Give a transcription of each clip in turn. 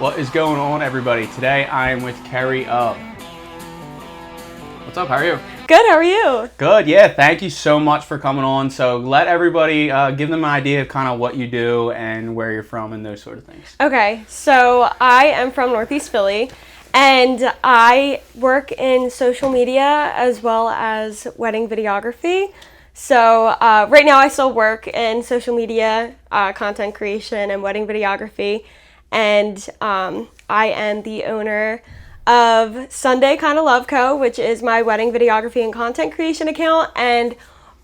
What is going on, everybody? Today I am with Kerri of... What's up, how are you? Good, how are you? Good, yeah, thank you so much for coming on. So let everybody, give them an idea of kind of what you do and where you're from and those sort of things. Okay, so I am from Northeast Philly, and I work in social media as well as wedding videography. So right now I still work in social media, content creation, and wedding videography. And I am the owner of Sunday Kinda Love Co., which is my wedding videography and content creation account, and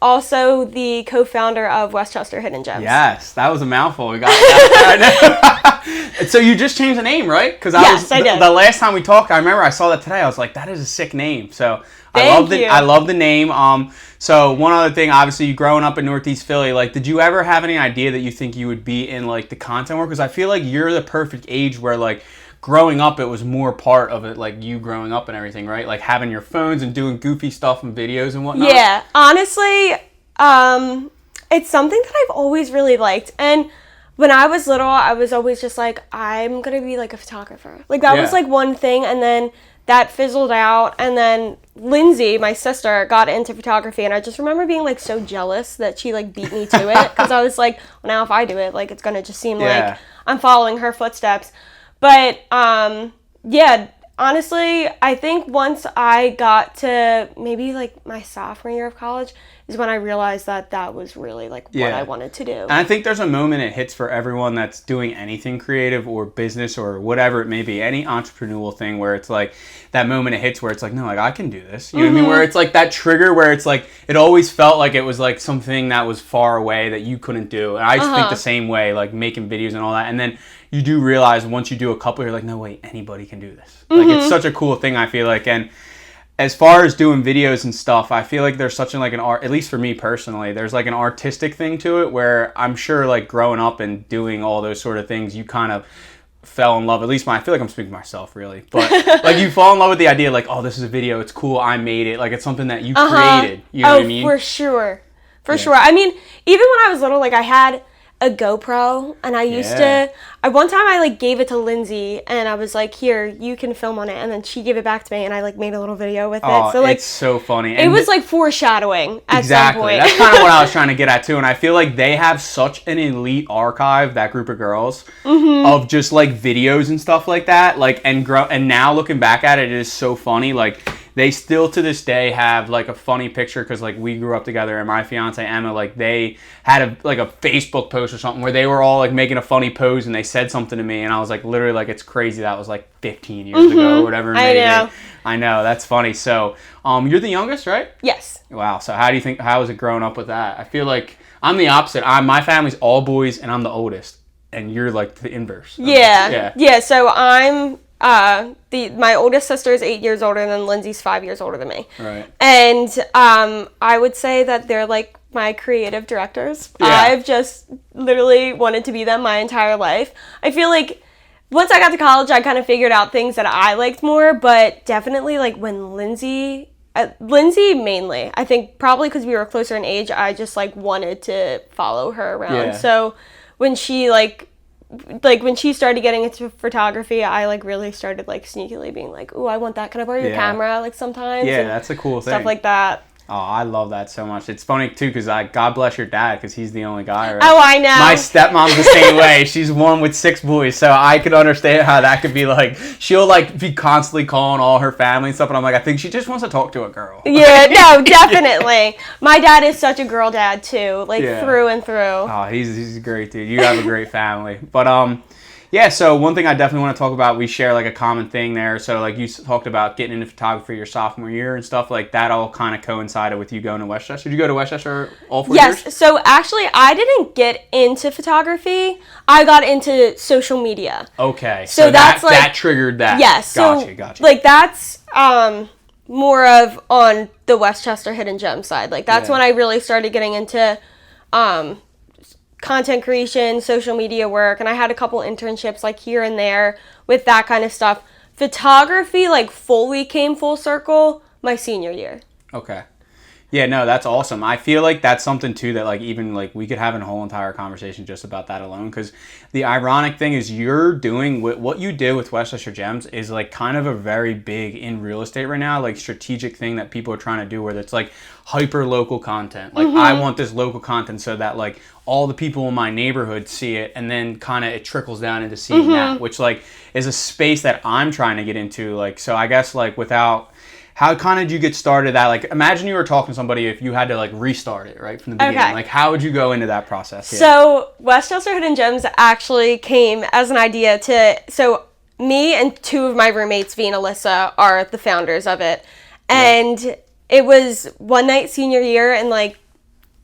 also the co-founder of Westchester Hidden Gems. Yes, that was a mouthful. We got that. So you just changed the name, right? Because I did. The last time we talked, I remember I saw that today. I was like, that is a sick name. So Thank you. I love the name. So one other thing, obviously, you growing up in Northeast Philly, like, did you ever have any idea that you think you would be in like the content work? Because I feel like you're the perfect age where like growing up, it was more part of it, like you growing up and everything, right? Like having your phones and doing goofy stuff and videos and whatnot. Yeah, honestly, it's something that I've always really liked. And when I was little, I was always just like, I'm gonna be like a photographer. Like that was like one thing, and then that fizzled out. And then Lindsay, my sister, got into photography, and I just remember being like so jealous that she like beat me to it, because I was like, well, now if I do it, like it's gonna just seem like I'm following her footsteps. But yeah, honestly, I think once I got to maybe like my sophomore year of college is when I realized that that was really like what I wanted to do. And I think there's a moment it hits for everyone that's doing anything creative or business or whatever it may be, any entrepreneurial thing, where it's like that moment it hits where it's like, no, like I can do this. You know what I mean? Where it's like that trigger where it's like, it always felt like it was like something that was far away that you couldn't do. And I used to think the same way, like making videos and all that. And then you do realize once you do a couple, you're like, no, wait, anybody can do this. Like it's such a cool thing, I feel like. And as far as doing videos and stuff, I feel like there's such like an art, at least for me personally, there's like an artistic thing to it where I'm sure like growing up and doing all those sort of things, you kind of fell in love, at least I feel like I'm speaking to myself really, but like you fall in love with the idea like, oh, this is a video, it's cool, I made it, like it's something that you created, you know what I mean? For sure. For sure. I mean, even when I was little, like I had a GoPro, and I used to, one time I like gave it to Lindsay, and I was like, here, you can film on it, and then she gave it back to me, and I like made a little video with it. So like, it's so funny. It was like foreshadowing at some point. That's kind of what I was trying to get at too, and I feel like they have such an elite archive, that group of girls, of just like videos and stuff like that, like, and now looking back at it, it is so funny, like, they still to this day have like a funny picture, because like we grew up together, and my fiance Emma, like they had a Facebook post or something where they were all like making a funny pose and they said something to me, and I was like, literally, like, it's crazy, that was like 15 years ago or whatever. I know, that's funny. So you're the youngest, right? Yes. Wow. So how was it growing up with that? I feel like I'm the opposite. My family's all boys and I'm the oldest, and you're like the inverse. Yeah, so I'm my oldest sister is 8 years older, and then Lindsay's 5 years older than me. Right. And I would say that they're like my creative directors. Yeah. I've just literally wanted to be them my entire life. I feel like once I got to college, I kind of figured out things that I liked more, but definitely like when Lindsay mainly, I think probably because we were closer in age, I just like wanted to follow her around. Yeah. So when she when she started getting into photography, I like really started like sneakily being like, "Ooh, I want that. Can I borrow your camera?" Like sometimes. Yeah, that's a cool thing. Stuff like that. Oh, I love that so much. It's funny too, because God bless your dad, because he's the only guy, right? Oh, I know. My stepmom's the same way. She's one with 6 boys, so I could understand how that could be like. She'll like be constantly calling all her family and stuff, and I'm like, I think she just wants to talk to a girl. Yeah, no, definitely. My dad is such a girl dad too, like through and through. Oh, he's a great dude. You have a great family, but yeah, so one thing I definitely want to talk about, we share like a common thing there. So like you talked about getting into photography your sophomore year and stuff, like that all kind of coincided with you going to Westchester. Did you go to Westchester all 4 years? Yes, so actually I didn't get into photography. I got into social media. Okay, so that's like, that triggered that. Yes, gotcha. Like that's more of on the Westchester Hidden Gems side. Like that's when I really started getting into content creation, social media work, and I had a couple internships like here and there with that kind of stuff. Photography like fully came full circle my senior year. Okay. Yeah, no, that's awesome. I feel like that's something too that like even like we could have a whole entire conversation just about that alone, because the ironic thing is you're doing what you did with Westchester Gems is like kind of a very big in real estate right now, like strategic thing that people are trying to do where it's like hyper local content. Like I want this local content so that like all the people in my neighborhood see it, and then kind of it trickles down into seeing that, which like is a space that I'm trying to get into. Like, so I guess like without, how kind of did you get started that, like, imagine you were talking to somebody if you had to, like, restart it, right, from the beginning. Okay. Like, how would you go into that process? Yeah. So, Westchester Hidden Gems actually came as an idea so me and two of my roommates, V and Alyssa, are the founders of it. And it was one night senior year in, like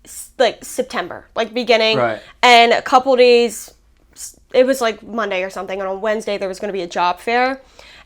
September, like, beginning. Right. And a couple days, it was, like, Monday or something, and on Wednesday there was going to be a job fair.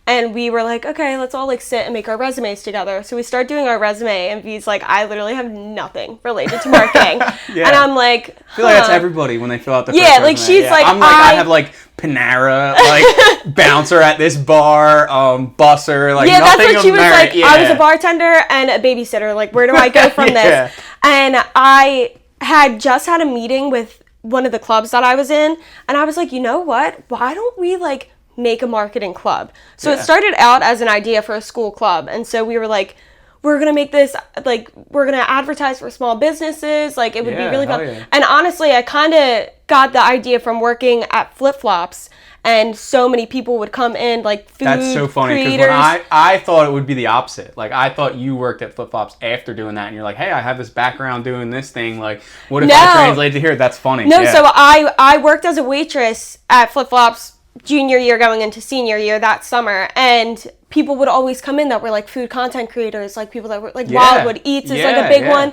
And we were like, okay, let's all like sit and make our resumes together. So we start doing our resume, and V's like, I literally have nothing related to marketing. And I'm like, I feel like that's everybody when they fill out the first like resume. she's like, I'm like, I have like Panera, like bouncer at this bar, busser, like nothing that's what she was merit. like. I was a bartender and a babysitter. Like, where do I go from this? And I had just had a meeting with one of the clubs that I was in, and I was like, you know what? Why don't we like make a marketing club? So it started out as an idea for a school club, and so we were like, we're gonna make this, like, we're gonna advertise for small businesses, like it would be really fun. And honestly, I kind of got the idea from working at Flip Flops, and so many people would come in, like food That's so funny, because when I thought it would be the opposite. Like, I thought you worked at Flip Flops after doing that, and you're like, hey, I have this background doing this thing, like, what if I translated to here? That's funny. So I worked as a waitress at Flip Flops junior year going into senior year that summer, and people would always come in that were like food content creators, like people that were like Wildwood Eats is like a big one.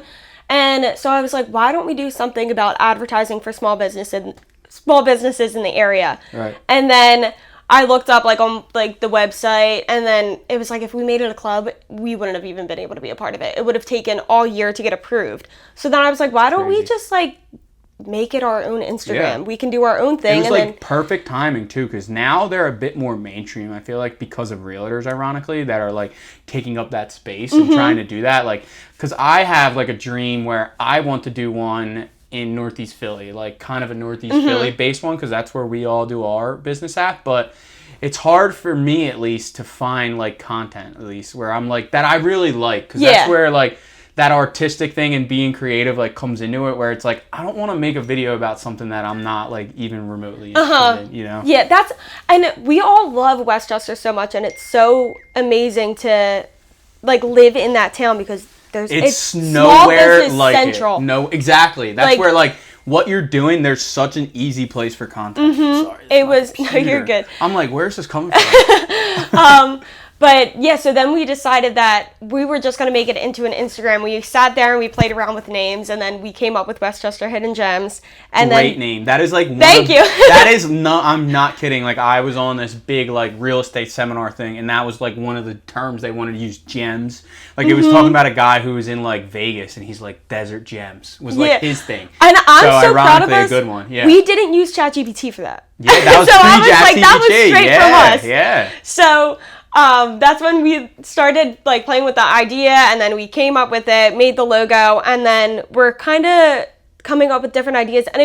And so I was like, why don't we do something about advertising for small businesses in the area? Right. And then I looked up like on like the website, and then it was like if we made it a club, we wouldn't have even been able to be a part of it. It would have taken all year to get approved. So then I was like, why don't we just like make it our own Instagram? We can do our own thing. It was like perfect timing too, because now they're a bit more mainstream, I feel like, because of realtors, ironically, that are like taking up that space and trying to do that. Like, because I have like a dream where I want to do one in Northeast Philly, like kind of a Northeast Philly based one, because that's where we all do our business at. But it's hard for me, at least, to find like content, at least, where I'm like, that I really like, because that's where like that artistic thing and being creative like comes into it, where it's like, I don't want to make a video about something that I'm not like even remotely interested in, you know? Yeah, and we all love Westchester so much, and it's so amazing to like live in that town, because it's nowhere like central. No, exactly. That's like, where like what you're doing, there's such an easy place for content. Sorry, no, you're good. I'm like, where's this coming from? But yeah, so then we decided that we were just going to make it into an Instagram. We sat there and we played around with names, and then we came up with Westchester Hidden Gems. And Great name. That is like Thank you. That is not, I'm not kidding. Like, I was on this big like real estate seminar thing, and that was like one of the terms they wanted to use, gems. Like, it was talking about a guy who was in like Vegas, and he's like, desert gems was like his thing. And I'm so proud of us. A good one. Yeah. We didn't use ChatGPT for that. Yeah, that was so I was like, that was straight from us. Yeah. So that's when we started like playing with the idea, and then we came up with it, made the logo, and then we're kind of coming up with different ideas. And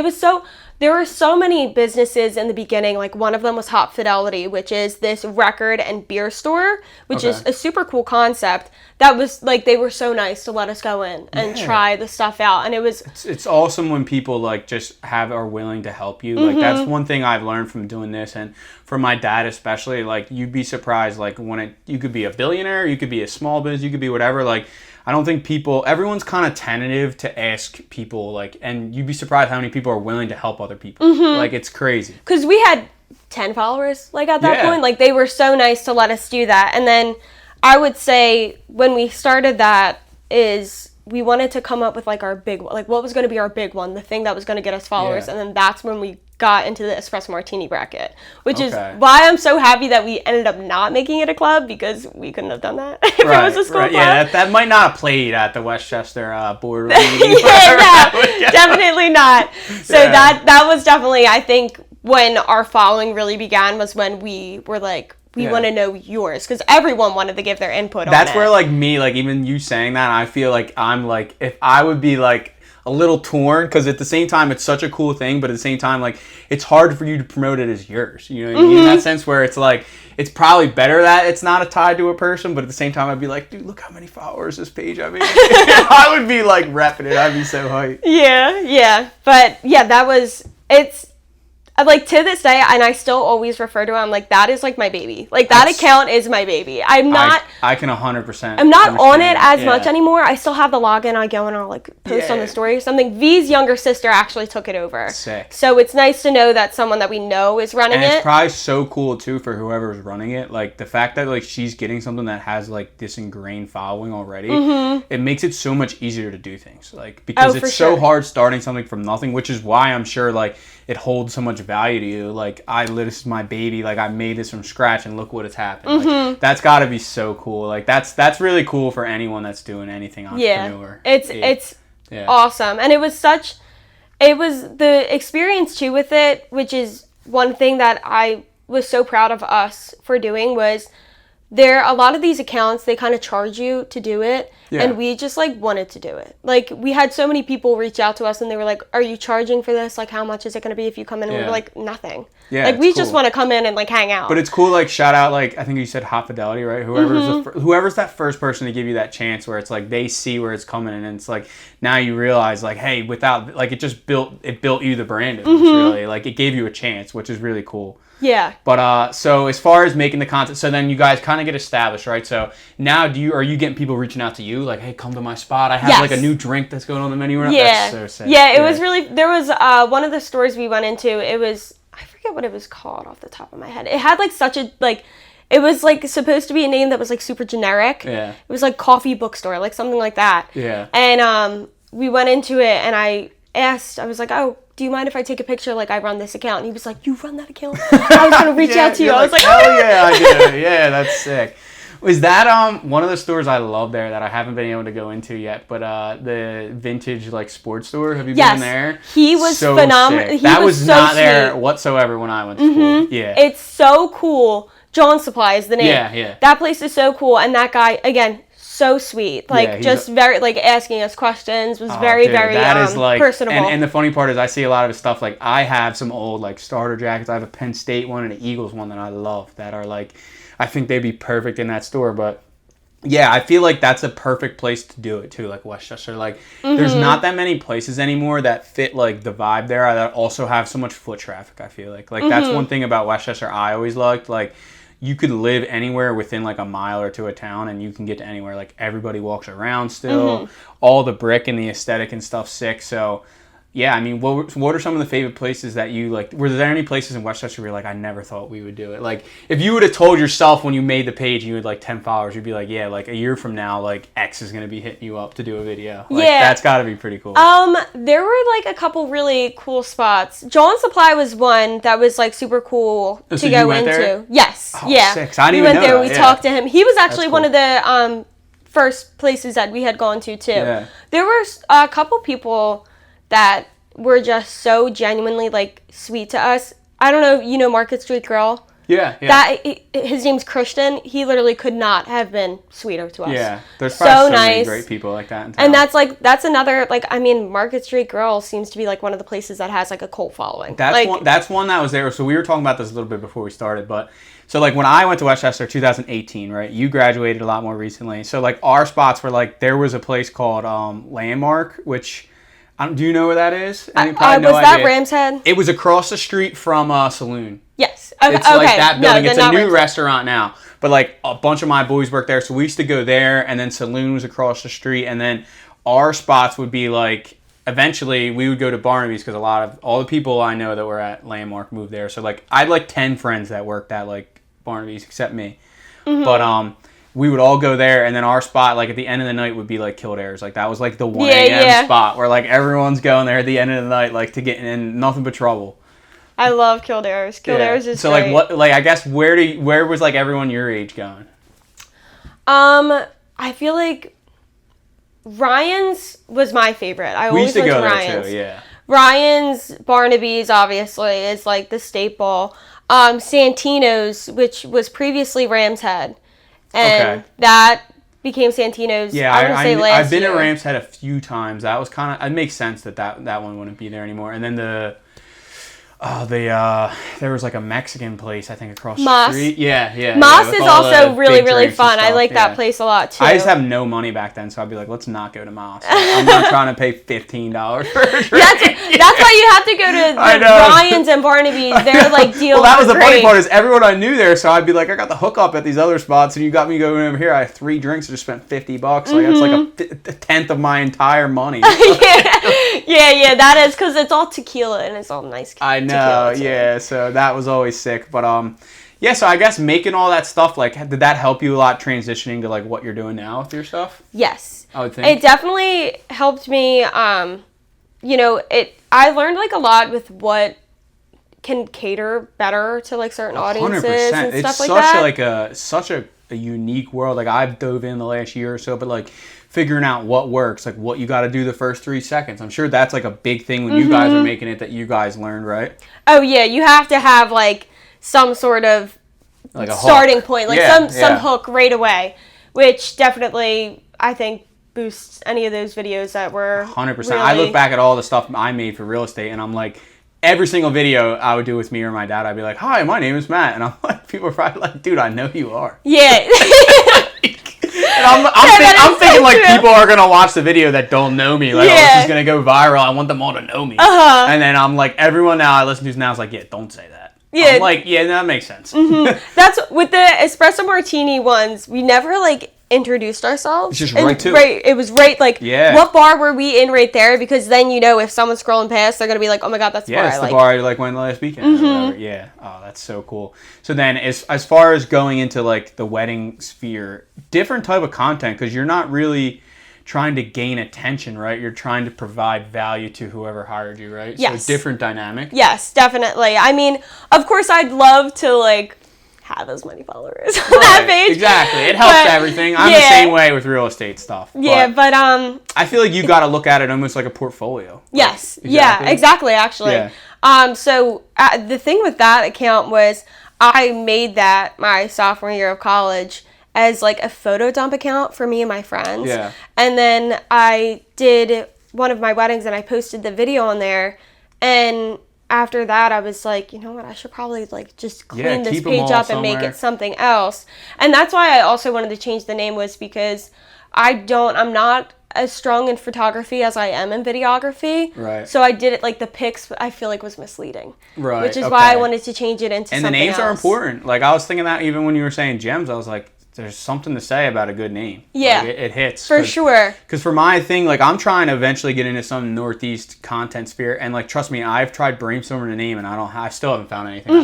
there were so many businesses in the beginning. Like, one of them was Hot Fidelity, which is this record and beer store, which is a super cool concept. That was like, they were so nice to let us go in and try the stuff out. And it's awesome when people like just are willing to help you. Like, that's one thing I've learned from doing this, and for my dad especially. Like, you'd be surprised, like, you could be a billionaire, you could be a small business, you could be whatever. Like, I don't think everyone's kind of tentative to ask people, like, and you'd be surprised how many people are willing to help other people. Like, it's crazy. Because we had 10 followers, like, at that point. Like, they were so nice to let us do that. And then I would say when we started that is we wanted to come up with, like, our big one. Like, what was going to be our big one, the thing that was going to get us followers. And then that's when we got into the espresso martini bracket, which is why I'm so happy that we ended up not making it a club, because we couldn't have done that if it was a school club. Yeah, that might not have played at the Westchester board meeting. Definitely not. So that was definitely, I think, when our following really began, was when we were like, we want to know yours, because everyone wanted to give their input on it. That's where, like, me, like, even you saying that, I feel like I'm, like, if I would be, like, a little torn, because at the same time, it's such a cool thing, but at the same time, like, it's hard for you to promote it as yours, you know what I mean? In that sense, where it's, like, it's probably better that it's not tied to a person, but at the same time, I'd be like, dude, look how many followers this page I made. I would be, like, repping it. I'd be so hyped. Yeah. But, yeah, it's, like, to this day, and I still always refer to it, I'm like, that is, like, my baby. Like, that account is my baby. I'm not... I can 100%. I'm not on it as much anymore. I still have the login. I go and I'll, like, post on the story or something. V's younger sister actually took it over. Sick. So it's nice to know that someone that we know is running it. And it's probably so cool, too, for whoever's running it. Like, the fact that, like, she's getting something that has, like, this ingrained following already, it makes it so much easier to do things. Like, because it's so hard starting something from nothing, which is why I'm sure, like, it holds so much value to you. Like, this is my baby. Like, I made this from scratch, and look what has happened. Like, that's got to be so cool. Like, that's really cool for anyone that's doing anything entrepreneur. It's awesome. And it was the experience, too, with it, which is one thing that I was so proud of us for doing, was a lot of these accounts, they kind of charge you to do it. And we just, like, wanted to do it. Like, we had so many people reach out to us, and they were like, are you charging for this? Like, how much is it going to be if you come in? And we were like, nothing. Like, we just want to come in and, like, hang out. But it's cool, like, shout out, like, I think you said Hot Fidelity, right? Whoever's that first person to give you that chance where it's like they see where it's coming, and it's like now you realize, like, hey, without, like, it built you the brand. Really, like, it gave you a chance, which is really cool. Yeah. But so as far as making the content, so then you guys kind of get established, right? So now are you getting people reaching out to you like, hey, come to my spot? I have like a new drink that's going on the menu right now. Yeah. That's so sick. Yeah, it was really, there was one of the stores we went into, it was, I forget what it was called off the top of my head. It had like such a, like, it was like supposed to be a name that was like super generic. Yeah. It was like coffee bookstore, like something like that. Yeah. And we went into it, and I was like, oh, do you mind if I take a picture? Like, I run this account. And he was like, you run that account? I was going to reach out to you. I was like, oh yeah, I do. Yeah, that's sick. Was that one of the stores I love there that I haven't been able to go into yet? But the vintage like sports store. Have you been there? He was so phenomenal. That was not there whatsoever when I went to school. Yeah, it's so cool. John Supply is the name. Yeah. That place is so cool, and that guy again, so sweet. Like just very like asking us questions, was very personable. And the funny part is I see a lot of his stuff. Like I have some old like starter jackets. I have a Penn State one and an Eagles one that I love that are like, I think they'd be perfect in that store. But yeah, I feel like that's a perfect place to do it too, like Westchester. Like there's not that many places anymore that fit like the vibe there that also have so much foot traffic. I feel like that's one thing about Westchester I always liked. Like you could live anywhere within like a mile or two of town, and you can get to anywhere. Like everybody walks around still. All the brick and the aesthetic and stuff sick. So yeah, I mean, what are some of the favorite places that you like? Were there any places in Westchester where you're like, I never thought we would do it? Like if you would have told yourself when you made the page you had like 10 followers, you'd be like, yeah, like a year from now, like X is gonna be hitting you up to do a video. Like, that's got to be pretty cool. There were like a couple really cool spots. John Supply was one that was like super cool to go into. There? Yes, yeah. Sick. I didn't we even went there. That. We talked to him. He was actually one of the first places that we had gone to too. Yeah. There were a couple people that were just so genuinely like sweet to us. I don't know, you know Market Street Grill? Yeah. His name's Christian. He literally could not have been sweeter to us. Yeah, there's probably so many great people like that in town. And that's another, like, I mean, Market Street Grill seems to be like one of the places that has like a cult following. That's one that was there. So we were talking about this a little bit before we started, but so like when I went to Westchester 2018, right? You graduated a lot more recently. So like our spots were like, there was a place called Landmark, which do you know where that is? Was that Ram's Head? It was across the street from Saloon. Yes. It's like that building. It's a new restaurant now. But like a bunch of my boys work there. So we used to go there, and then Saloon was across the street. And then our spots would be like, eventually we would go to Barnaby's because all the people I know that were at Landmark moved there. So like I had like 10 friends that worked at like Barnaby's except me. But we would all go there, and then our spot, like, at the end of the night would be, like, Kildare's. Like, that was, like, the 1 a.m. spot where, like, everyone's going there at the end of the night, like, to get in nothing but trouble. I love Kildare's. Kildare's is so, great. Like, I guess, where was, like, everyone your age going? I feel like Ryan's was my favorite. I always went to Ryan's. We used to go there, too, yeah. Ryan's, Barnaby's, obviously, is, like, the staple. Santino's, which was previously Ram's Head. And that became Santino's, yeah, I want to say last year. I've been to Ram's Head a few times. That was kind of, it makes sense that one wouldn't be there anymore. And then there was like a Mexican place, I think, across the street. Yeah. Moss is also really, really fun. I like that place a lot, too. I just have no money back then, so I'd be like, let's not go to Moss. I'm not trying to pay $15 for a drink. That's why you have to go to the Ryan's and Barnaby's. They're like deals. Well, that was the funny part is everyone I knew there, so I'd be like, I got the hookup at these other spots, and you got me going over here. I have 3 drinks, I just spent $50. Like, that's like a tenth of my entire money. yeah, that is, because it's all tequila, and it's all nice I know, yeah, so that was always sick. But yeah, so I guess making all that stuff, like, did that help you a lot transitioning to like what you're doing now with your stuff? Yes, I would think it definitely helped me. You know, I learned like a lot with what can cater better to like certain audiences 100%. And stuff like that. It's such a unique world. Like, I've dove in the last year or so, but like figuring out what works, like what you got to do the first 3 seconds. I'm sure that's like a big thing when you guys are making it that you guys learned, right? Oh yeah, you have to have like some sort of like a starting point, like some hook right away, which definitely I think boosts any of those videos that were 100%. Really... I look back at all the stuff I made for real estate, and I'm like, every single video I would do with me or my dad, I'd be like, "Hi, my name is Matt," and I'm like, people are probably like, "Dude, I know you are." Yeah. And I'm thinking like people are gonna watch the video that don't know me. Like, oh, this is gonna go viral. I want them all to know me. And then I'm like, everyone now I listen to now is like, yeah, don't say that. Yeah. I'm like, yeah, that makes sense. That's with the espresso martini ones. We never like introduced ourselves. It's just right to it. It was right like, what bar were we in right there? Because then you know if someone's scrolling past, they're gonna be like, oh my god, that's the bar. Yeah, it's the bar I like went last weekend. Or whatever. Yeah. Oh, that's so cool. So then, as far as going into like the wedding sphere, different type of content, because you're not really trying to gain attention, right? You're trying to provide value to whoever hired you, right? Yes. So different dynamic. Yes, definitely. I mean, of course, I'd love to like have as many followers on that page. Exactly. It helps everything. I'm the same way with real estate stuff. Yeah, but I feel like you got to look at it almost like a portfolio. Yes. Like, exactly, actually. Yeah. So the thing with that account was I made that my sophomore year of college as like a photo dump account for me and my friends. Yeah. And then I did one of my weddings and I posted the video on there, and after that, I was like, you know what, I should probably like just clean this page up and make it something else. And that's why I also wanted to change the name, was because I'm not as strong in photography as I am in videography. Right. So I did it like the pics I feel like was misleading. Right. Which is why I wanted to change it into something else. And the names are important. Like, I was thinking that even when you were saying gems, I was like, there's something to say about a good name. Yeah. Like, it hits. For sure. Because for my thing, like, I'm trying to eventually get into some Northeast content sphere. And, like, trust me, I've tried brainstorming a name, and I still haven't found anything.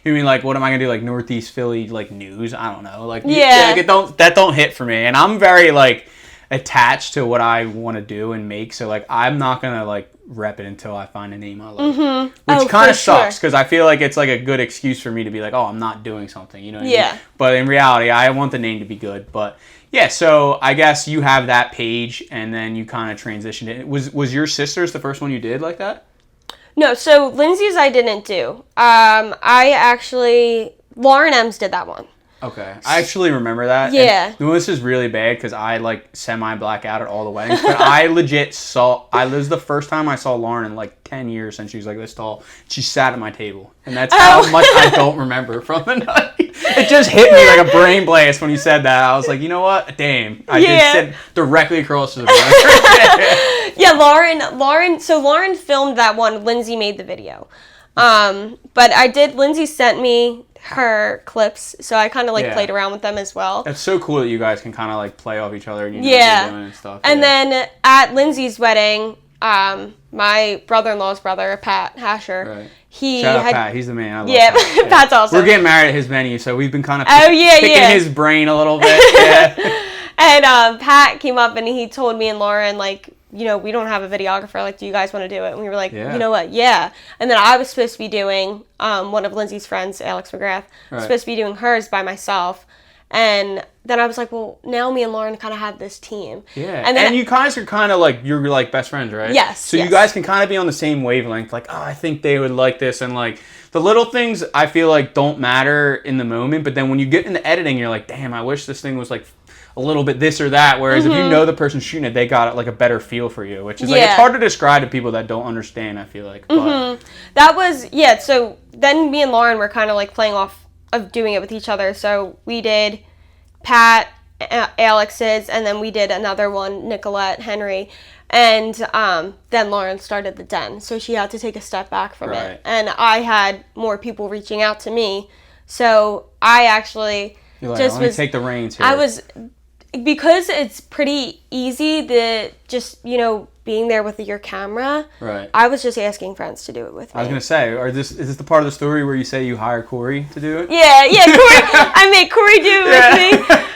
You mean, like, what am I going to do? Like, Northeast Philly, like, news? I don't know. Like, that don't hit for me. And I'm very, like, attached to what I want to do and make. So, like, I'm not going to, like, rep it until I find a name I like. Which kind of sucks, because I feel like it's like a good excuse for me to be like, oh, I'm not doing something, you know what I mean? But in reality, I want the name to be good. But yeah, so I guess you have that page, and then you kind of transitioned it. Was your sister's the first one you did like that? No, so Lindsay's I didn't do. Lauren M's did that one. Okay. I actually remember that. Yeah. And this is really bad because I like semi-black out at all the weddings. But I legit this was the first time I saw Lauren in like 10 years since she was like this tall. She sat at my table. And that's how much I don't remember from the night. It just hit me like a brain blast when you said that. I was like, you know what? Damn. I did sit directly across the room. Yeah, Lauren. So Lauren filmed that one. Lindsay made the video. But Lindsay sent me her clips, so I kind of like played around with them as well. That's so cool that you guys can kind of like play off each other and you know what you're doing and stuff. And then at Lindsay's wedding, my brother-in-law's brother, Pat Hasher, Shout out Pat, he's the man. I love Pat. Pat's awesome. We're getting married at his venue, so we've been kind of picking his brain a little bit. Yeah. And Pat came up and he told me and Lauren, like, you know, we don't have a videographer. Like, do you guys want to do it? And we were like, you know what? Yeah. And then I was supposed to be doing one of Lindsay's friends, Alex McGrath, was supposed to be doing hers by myself. And then I was like, well, now me and Lauren kind of have this team. Yeah. And then you guys are kind of like, you're like best friends, right? Yes. So you guys can kind of be on the same wavelength. Like, oh, I think they would like this. And like the little things I feel like don't matter in the moment. But then when you get into editing, you're like, damn, I wish this thing was like a little bit this or that. Whereas if you know the person shooting it, they got like a better feel for you, which is like, it's hard to describe to people that don't understand, I feel like. But. That was, yeah. So then me and Lauren were kind of like playing off of doing it with each other. So we did Pat, Alex's, and then we did another one, Nicolette, Henry, and then Lauren started the Den, so she had to take a step back from it, and I had more people reaching out to me, so I actually Let me take the reins here. I was, because it's pretty easy to just, being there with your camera. Right. I was just asking friends to do it with me. I was gonna say, is this the part of the story where you say you hire Corey to do it? Yeah, Corey. I made Corey do it with me.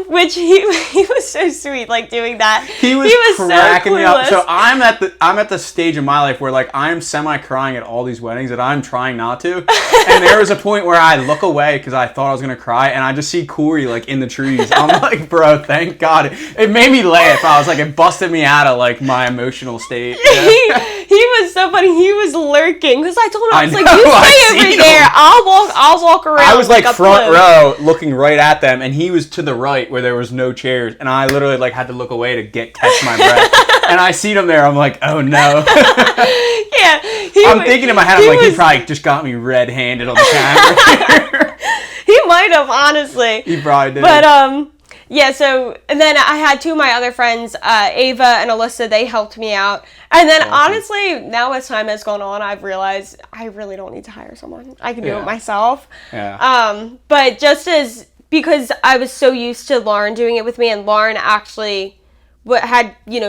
Which he was so sweet, like doing that. He was cracking me up. So I'm at the stage in my life where like I'm semi crying at all these weddings that I'm trying not to. And there was a point where I look away because I thought I was gonna cry, and I just see Corey like in the trees. I'm like, bro, thank God. It made me laugh. I was like, it busted me out of like my emotional state. Yeah. He was so funny. He was lurking because I told him, I was like, you stay over there. I'll walk around. I was like front row looking right at them, and he was to the right where there was no chairs, and I literally like had to look away to catch my breath. And I seen him there. I'm like, oh no. Yeah. I'm thinking in my head, I'm like, he probably just got me red-handed on the camera. He might have, honestly. He probably did. But yeah, so, and then I had two of my other friends, Ava and Alyssa, they helped me out. And then honestly, now as time has gone on, I've realized I really don't need to hire someone. I can do it myself. Yeah. But because I was so used to Lauren doing it with me, and Lauren actually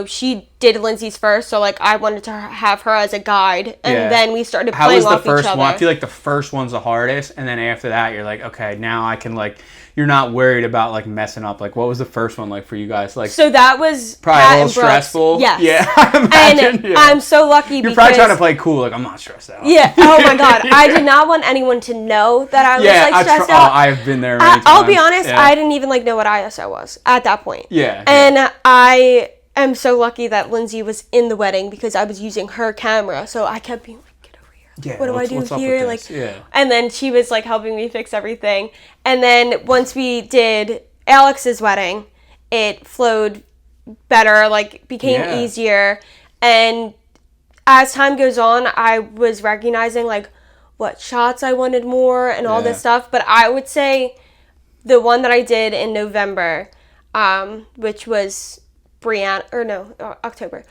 she did Lindsay's first, so like I wanted to have her as a guide, and then we started playing off each other. How was the first one? I feel like the first one's the hardest, and then after that you're like, okay, now I can like, you're not worried about like messing up. Like, what was the first one like for you guys? Like, so that was probably Pat a little stressful. Yes. Yeah, I imagine. And I'm so lucky. You're probably trying to play cool. Like, I'm not stressed out. Yeah. Oh my God. I did not want anyone to know that I was like stressed out. I've been there many times. I'll be honest. Yeah. I didn't even like know what ISO was at that point. Yeah. And I am so lucky that Lindsay was in the wedding because I was using her camera, so I kept being like, yeah, what do I do here? Like, yeah. And then she was like helping me fix everything. And then once we did Alex's wedding, it flowed better, like became easier. And as time goes on, I was recognizing like what shots I wanted more and all this stuff. But I would say the one that I did in November, which was October,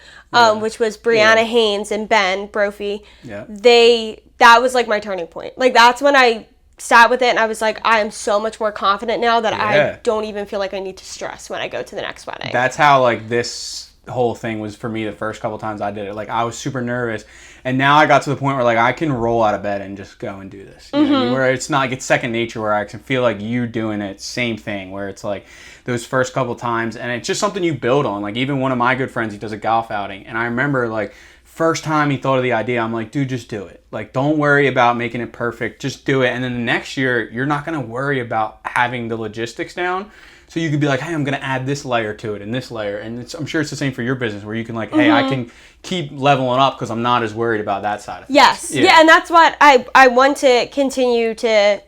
which was Brianna Haynes and Ben Brophy. Yeah. That was like my turning point. Like that's when I sat with it and I was like, I am so much more confident now that I don't even feel like I need to stress when I go to the next wedding. That's how like this whole thing was for me the first couple times I did it. Like I was super nervous, and now I got to the point where like I can roll out of bed and just go and do this. You know what I mean? Where it's not like it's second nature, where I can feel like you doing it, same thing, where it's like those first couple times, and it's just something you build on. Like even one of my good friends, he does a golf outing, and I remember like first time he thought of the idea, I'm like, dude, just do it. Like don't worry about making it perfect, just do it. And then the next year you're not going to worry about having the logistics down. So you could be like, hey, I'm going to add this layer to it and this layer. And I'm sure it's the same for your business, where you can like, hey, I can keep leveling up because I'm not as worried about that side of things. Yes. Yeah, and that's what I want to continue to,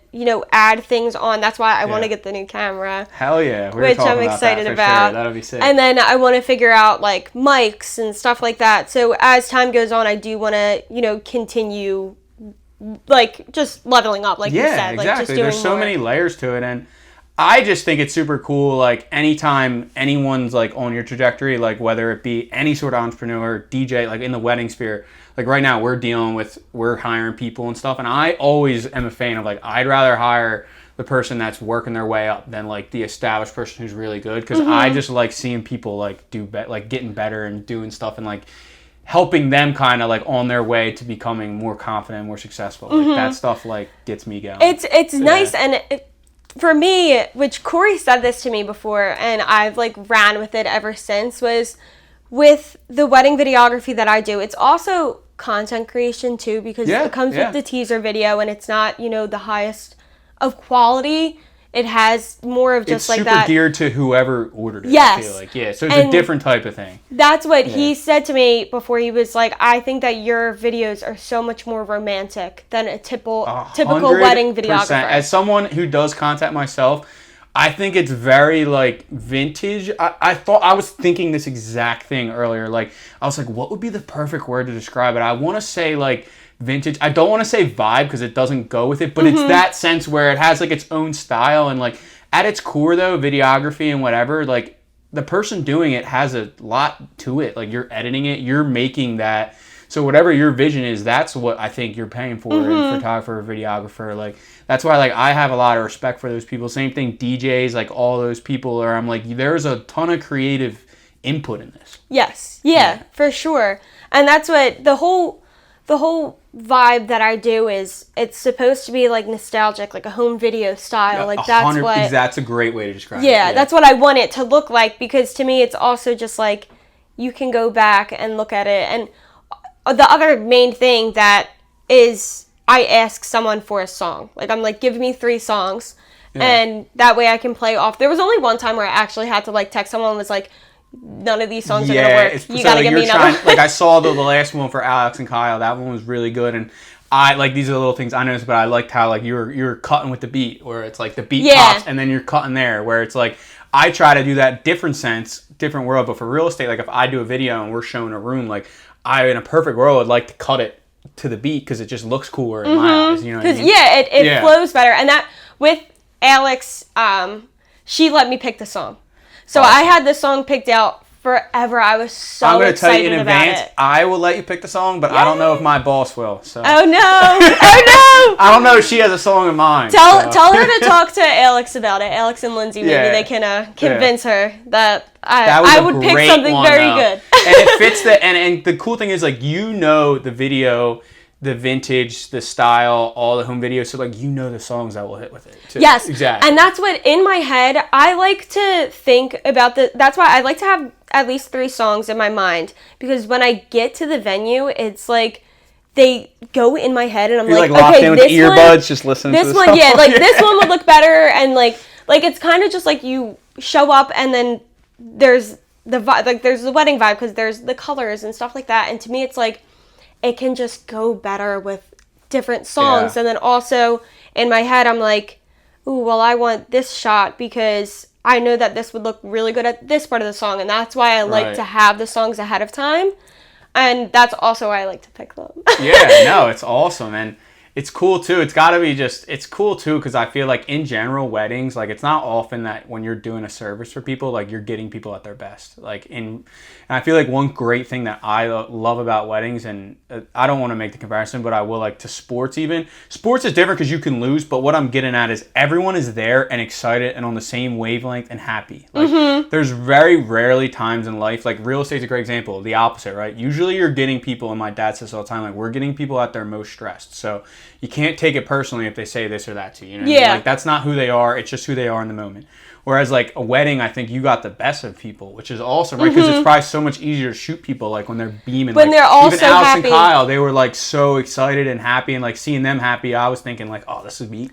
add things on. That's why I want to get the new camera. Hell yeah. Which I'm excited about. Sure. That'll be sick. And then I want to figure out like mics and stuff like that. So as time goes on, I do want to, continue like just leveling up, like you said. Exactly. Like just doing There's so many layers to it, and I just think it's super cool, like, anytime anyone's, like, on your trajectory, like, whether it be any sort of entrepreneur, DJ, like, in the wedding sphere, like, right now, we're hiring people and stuff, and I always am a fan of, like, I'd rather hire the person that's working their way up than, like, the established person who's really good, because I just like seeing people, like, like, getting better and doing stuff and, like, helping them kind of, like, on their way to becoming more confident, more successful. Like, that stuff, like, gets me going. It's nice, and for me, which Corey said this to me before, and I've like ran with it ever since, was with the wedding videography that I do, it's also content creation too, because it comes with the teaser video, and it's not, the highest of quality. it has more of just it's like super that. geared to whoever ordered it. Yes. I feel like. Yeah, so it's a different type of thing. That's what he said to me before. He was like, I think that your videos are so much more romantic than a typical wedding videographer. As someone who does content myself, I think it's very like vintage. I was thinking this exact thing earlier. Like I was like, what would be the perfect word to describe it? I want to say like vintage. I don't want to say vibe because it doesn't go with it, but it's that sense where it has like its own style and like at its core though, videography and whatever, like the person doing it has a lot to it. Like you're editing it, you're making that. So whatever your vision is, that's what I think you're paying for in photographer or videographer. Like that's why like I have a lot of respect for those people. Same thing, DJs, like all those people are. I'm like, there's a ton of creative input in this. Yes, yeah, for sure. And that's what the whole vibe that I do is. It's supposed to be like nostalgic, like a home video style. Like that's a great way to describe it. Yeah, that's what I want it to look like because to me it's also just like you can go back and look at it. And the other main thing that is I ask someone for a song. Like I'm like, give me 3 songs, and that way I can play off. There was only one time where I actually had to like text someone and was like, none of these songs are gonna work. You gotta give me another. Like I saw the last one for Alex and Kyle. That one was really good, and I like these are the little things I noticed. But I liked how like you're cutting with the beat, where it's like the beat pops and then you're cutting there. Where it's like I try to do that different world. But for real estate, like if I do a video and we're showing a room, like I in a perfect world would like to cut it to the beat because it just looks cooler in my eyes. You know what I mean? It flows better. And that with Alex, she let me pick the song. So I had the song picked out forever. I was so excited about it. I'm going to tell you in advance, I will let you pick the song, but I don't know if my boss will. So. Oh, no. Oh, no. I don't know if she has a song in mind. Tell her to talk to Alex about it. Alex and Lindsay, maybe they can convince her that I would pick something very good. And it fits and the cool thing is, like, the video, the vintage, the style, all the home videos. So, like, the songs that will hit with it, too. Yes. Exactly. And that's what, in my head, I like to think about that's why I like to have at least 3 songs in my mind. Because when I get to the venue, it's like, they go in my head and I'm like, locked okay, in with this earbuds, one, just listening to this the one, song. yeah, like this one would look better. And like it's kind of just like you show up and then there's the vibe, like there's the wedding vibe because there's the colors and stuff like that. And to me, it's like, it can just go better with different songs. Yeah. And then also in my head, I'm like, ooh, well, I want this shot because I know that this would look really good at this part of the song. And that's why I like to have the songs ahead of time. And that's also why I like to pick them. Yeah, no, it's awesome. And it's cool, too. It's got to be it's cool, too, because I feel like in general, weddings, like, it's not often that when you're doing a service for people, like, you're getting people at their best. Like, and I feel like one great thing that I love about weddings, and I don't want to make the comparison, but I will, like, to sports even. Sports is different because you can lose, but what I'm getting at is everyone is there and excited and on the same wavelength and happy. Like, there's very rarely times in life, like, real estate's a great example, the opposite, right? Usually you're getting people, and my dad says all the time, like, we're getting people at their most stressed. So you can't take it personally if they say this or that to you. You know what I mean? Like, that's not who they are. It's just who they are in the moment. Whereas, like, a wedding, I think you got the best of people, which is awesome, right? Because it's probably so much easier to shoot people, like, when they're beaming. When like, they're all even so Alex happy. And Kyle, they were, like, so excited and happy. And, like, seeing them happy, I was thinking, like, oh, this would be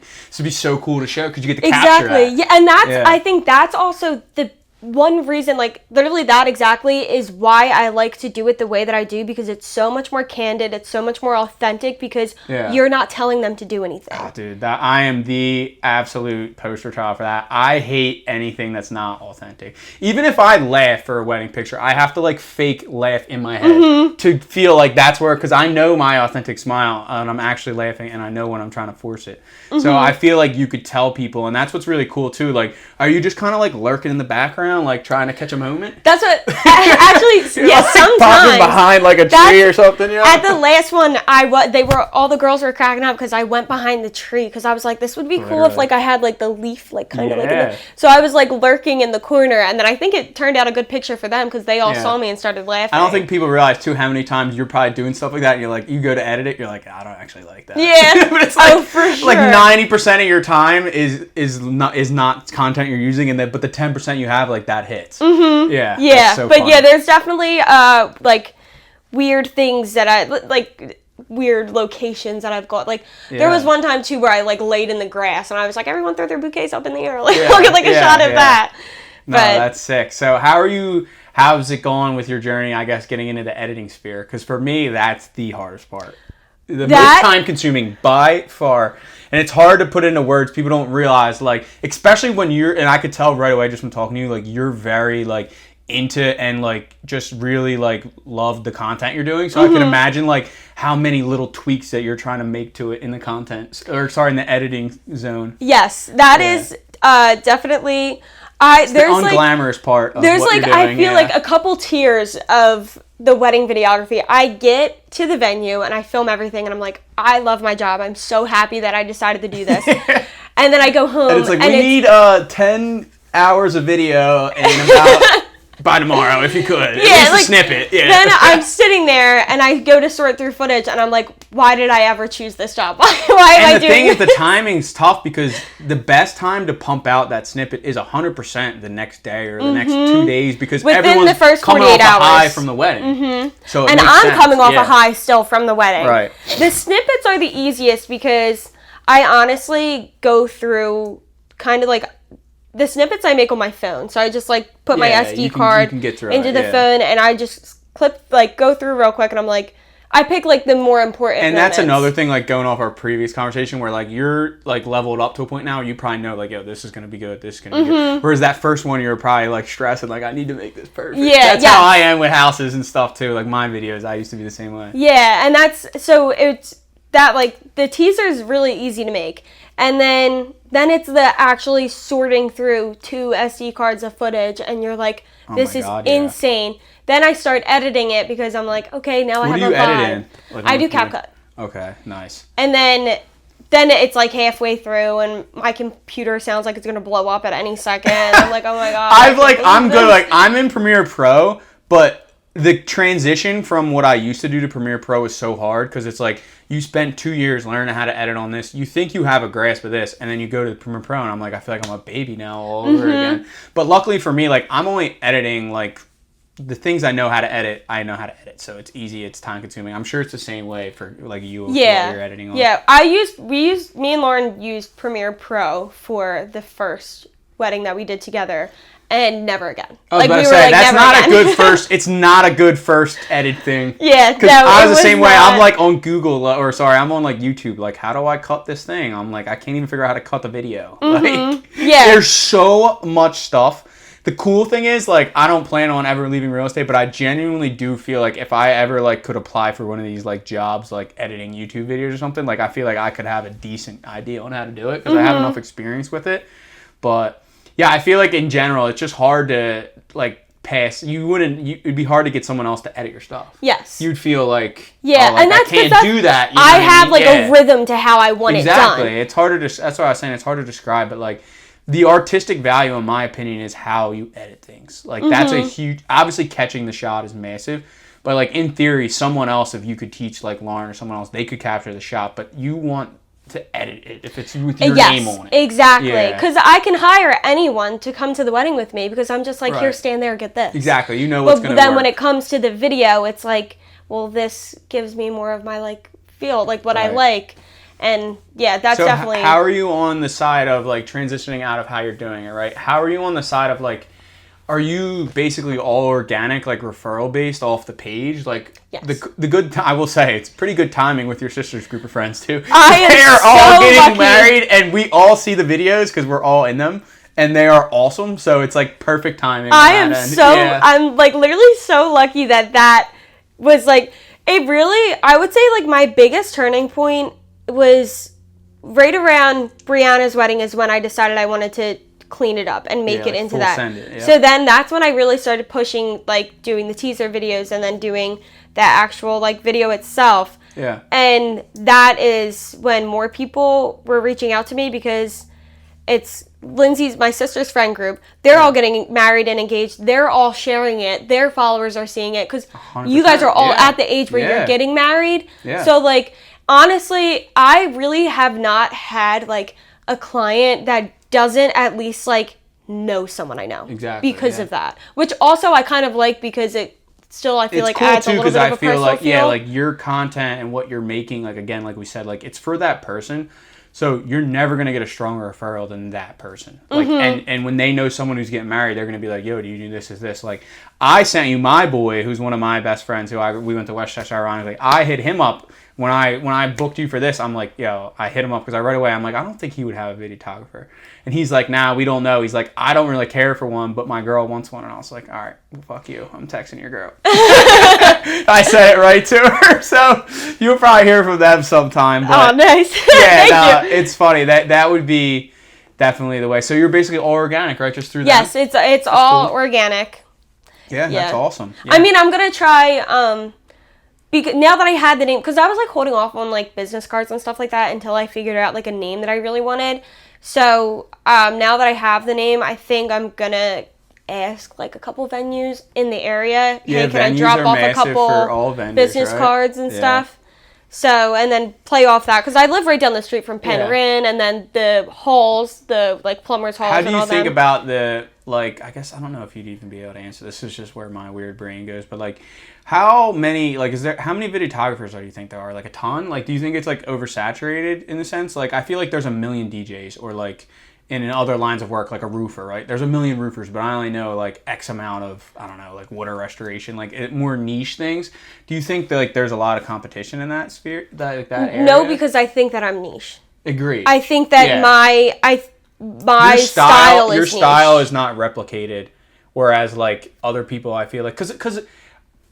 so cool to show because you get to capture that. Exactly. Yeah, and I think that's also the one reason, like, literally that exactly is why I like to do it the way that I do, because it's so much more candid, it's so much more authentic, because you're not telling them to do anything. Oh, dude, I am the absolute poster child for that. I hate anything that's not authentic. Even if I laugh for a wedding picture, I have to, like, fake laugh in my head to feel like that's where, because I know my authentic smile, and I'm actually laughing, and I know when I'm trying to force it. So I feel like you could tell people, and that's what's really cool, too. Like, are you just kind of, like, lurking in the background, like trying to catch a moment? That's what actually yeah, like, sometimes popping behind like a tree or something, you know? At the last one all the girls were cracking up because I went behind the tree because I was like, this would be cool if like I had like the leaf like kind of like so I was like lurking in the corner, and then I think it turned out a good picture for them because they all saw me and started laughing. I don't think people realize too how many times you're probably doing stuff like that and you're like, you go to edit it, you're like, I don't actually like that. Yeah. But it's like, for sure. Like 90% of your time is not content you're using, and but the 10% you have, like, that hits. Yeah, so but funny. Yeah, there's definitely like weird things that I like. weird locations that I've got. Like, there was one time, too, where I, like, laid in the grass, and I was like, everyone throw their bouquets up in the air. Like, look at, like, a shot of that. No, that's sick. So how's it going with your journey, I guess, getting into the editing sphere? Because for me, that's the hardest part. The most time-consuming by far. And it's hard to put into words. People don't realize, like, especially when and I could tell right away just from talking to you, like, you're very, like, into and, like, just really, like, love the content you're doing. So I can imagine, like, how many little tweaks that you're trying to make to it in the content, in the editing zone. Yes, that is definitely... It's the unglamorous part of there's what like you're doing, I feel like a couple tiers of the wedding videography. I get to the venue and I film everything and I'm like, I love my job. I'm so happy that I decided to do this. And then I go home and it's like, we need 10 hours of video and about by tomorrow if you could. Yeah, at least like, a snippet. Yeah. Then I'm sitting there and I go to sort through footage and I'm like, why did I ever choose this job? Why am I doing this? And the thing is, the timing's tough because the best time to pump out that snippet is 100% the next day or the next 2 days because everyone's the first coming 48 off hours. A high from the wedding. So and I'm coming off a high still from the wedding. Right. The snippets are the easiest because I honestly go through kind of like the snippets I make on my phone. So I just like put my SD card into the phone and I just go through real quick and I'm like, I pick like the more important and moments. That's another thing, like going off our previous conversation where like you're like leveled up to a point now, you probably know like, yo, this is going to be good, this is going to be good. Whereas that first one, you're probably like stressing, like I need to make this perfect. Yeah, that's how I am with houses and stuff too. Like my videos, I used to be the same way. Yeah, and it's that like the teaser is really easy to make. And then it's the actually sorting through 2 SD cards of footage and you're like, this is insane. Then I start editing it because I'm like, okay, now I have a vibe. What do you edit in? Like, I do CapCut. Okay, nice. And then it's like halfway through and my computer sounds like it's going to blow up at any second. I'm like, oh my God. I'm in Premiere Pro, but the transition from what I used to do to Premiere Pro is so hard because it's like you spent 2 years learning how to edit on this. You think you have a grasp of this, and then you go to Premiere Pro, and I'm like, I feel like I'm a baby now all over again. But luckily for me, like I'm only editing like the things I know how to edit. I know how to edit, so it's easy. It's time consuming. I'm sure it's the same way for like you. Yeah, what you're editing on. Yeah. Me and Lauren used Premiere Pro for the first wedding that we did together. And never again. I was about to say, that's not a good first, it's not a good first edit thing. Yeah, because I was the same way. I'm like on Google, I'm on like YouTube. Like, how do I cut this thing? I'm like, I can't even figure out how to cut the video. Like, there's so much stuff. The cool thing is, like, I don't plan on ever leaving real estate, but I genuinely do feel like if I ever like could apply for one of these like jobs, like editing YouTube videos or something, like I feel like I could have a decent idea on how to do it because I have enough experience with it. But yeah, I feel like in general, it's just hard to like pass. It'd be hard to get someone else to edit your stuff. Yes. You'd feel like, yeah, and I can't do that. I have like a rhythm to how I want it done. Exactly. It's harder to, that's what I was saying, it's hard to describe, but like the artistic value, in my opinion, is how you edit things. Like that's a huge, obviously catching the shot is massive, but like in theory, someone else, if you could teach like Lauren or someone else, they could capture the shot, but you want to edit it if it's with your name on it. Exactly. Because I can hire anyone to come to the wedding with me because I'm just like, here, stand there, get this. Exactly. You know what's going to work. But then when it comes to the video, it's like, well, this gives me more of my like feel, like what I like. And yeah, that's definitely. So how are you on the side of like transitioning out of how you're doing it, right? How are you on the side of like, are you basically all organic, like referral based off the page? Like the good, I will say, it's pretty good timing with your sister's group of friends too. They're all getting married, and we all see the videos because we're all in them, and they are awesome. So it's like perfect timing. I'm like literally so lucky that was like it really. I would say like my biggest turning point was right around Brianna's wedding is when I decided I wanted to clean it up and make it into that. So then that's when I really started pushing like doing the teaser videos and then doing that actual like video itself. Yeah. And that is when more people were reaching out to me because it's Lindsay's, my sister's friend group. They're all getting married and engaged. They're all sharing it. Their followers are seeing it because you guys are all at the age where you're getting married. Yeah. So like honestly, I really have not had like a client that doesn't at least like know someone I know. Exactly. Because of that. Which also I kind of like because it still I feel it's like cool adds too, a little bit I of a feel personal like feel. like your content and what you're making, like again, like we said, like it's for that person. So you're never gonna get a stronger referral than that person. Like, and when they know someone who's getting married, they're gonna be like, "Yo, do you do this? Is this?" Like, I sent you my boy, who's one of my best friends, we went to Westchester. Ironically, I hit him up when I booked you for this. I'm like, "Yo," I hit him up because right away I'm like, I don't think he would have a videographer. And he's like, "Nah, we don't know." He's like, "I don't really care for one, but my girl wants one." And I was like, "All right, well, fuck you. I'm texting your girl." I said it right to her, so you'll probably hear from them sometime. But oh, nice. yeah, it's funny. That would be definitely the way. So you're basically all organic, right? Just through that? Yes, it's all cool. organic. Yeah, that's awesome. Yeah. I mean, I'm gonna try. Because now that I had the name, because I was like holding off on like business cards and stuff like that until I figured out like a name that I really wanted. So now that I have the name, I think I'm gonna ask like a couple venues in the area. Yeah, hey, can I drop off a couple for all vendors, business cards and stuff? So, and then play off that, because I live right down the street from Penryn, and then the halls, the like plumbers halls. How do and you all think them. about the like? I guess I don't know if you'd even be able to answer. This is just where my weird brain goes. But like, how many how many videographers do you think there are? Like a ton? Like, do you think it's like oversaturated in the sense? Like, I feel like there's a million DJs, or like in other lines of work, like a roofer, right? There's a million roofers, but I only know like X amount of, I don't know, like water restoration, like more niche things. Do you think that like there's a lot of competition in that sphere, that area? No, because I think that I'm niche. Agreed. I think that my style is your niche. style is not replicated, whereas like other people, I feel like, because